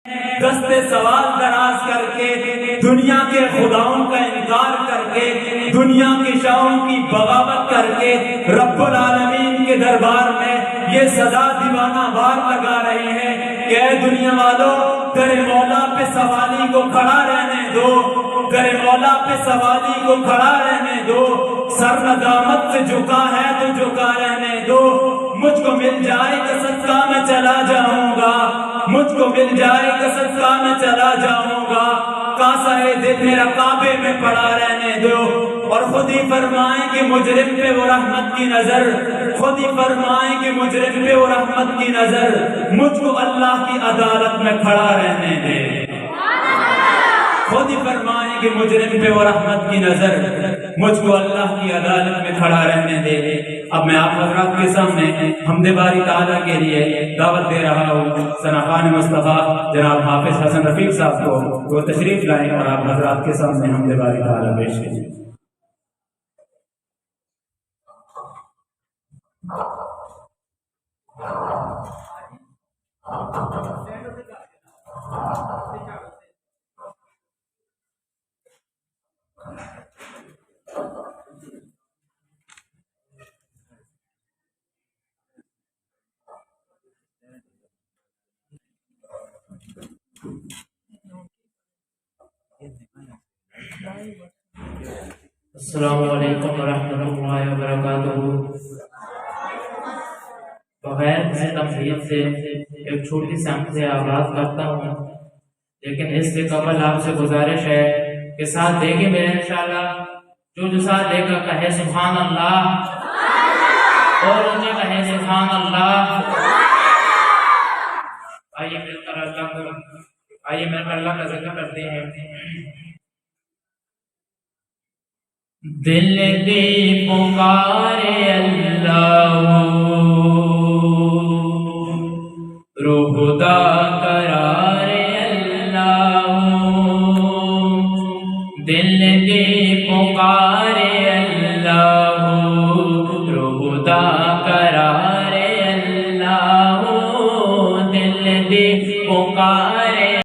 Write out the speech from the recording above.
دستے سوال دراز کر کے، دنیا کے خداؤں کا انکار کر کے، دنیا کی شاہوں کی بغاوت کر کے رب العالمین کے دربار میں یہ صدا دیوانہ وار لگا رہے ہیں کہ اے دنیا والوں، در مولا پہ سوالی کو کھڑا رہنے دو، در مولا پہ سوالی کو کھڑا رہنے دو، سر ندامت سے جھکا ہے تو جھکا رہنے دو، مجھ کو مل جائے تو صدقہ میں چلا جاؤں گا، مجھ کو مل جائے تو صدقہ میں چلا جاؤں گا، کاسا دل میرا کعبے میں پڑا رہنے دو۔ اور خود ہی فرمائیں کہ مجرم پہ وہ رحمت کی نظر، خود ہی فرمائیں کہ مجرم پہ وہ رحمت کی نظر، مجھ کو اللہ کی عدالت میں کھڑا رہنے دے۔ خود ہی فرمائیں کہ مجرم پہ وہ رحمت کی نظر، مجھ کو اللہ کی عدالت میں کھڑا رہنے دے۔ اب میں آپ حضرات کے سامنے حمد باری تعالیٰ کے لیے دعوت دے رہا ہوں ثناخوان مصطفیٰ جناب حافظ حسن رفیق صاحب کو، وہ تشریف لائیں اور آپ حضرات کے سامنے حمد باری تعالیٰ پیش کریں۔ السلام علیکم ورحمۃ اللہ وبرکاتہ۔ بغیر کسی تمہید سے ایک چھوٹی سی سے آغاز کرتا ہوں، لیکن اس سے قبل آپ سے گزارش ہے کہ ساتھ دے گے میرے انشاءاللہ، جو ساتھ دے کر کہے سبحان اللہ اور اونچا کہے سبحان اللہ۔ آئیے مل کر اللہ کا ذکر کرتے ہیں۔ دل دی پکارے اللہ، روح دا قرارے اللہ، دل دی پکارے اللہ، روح دا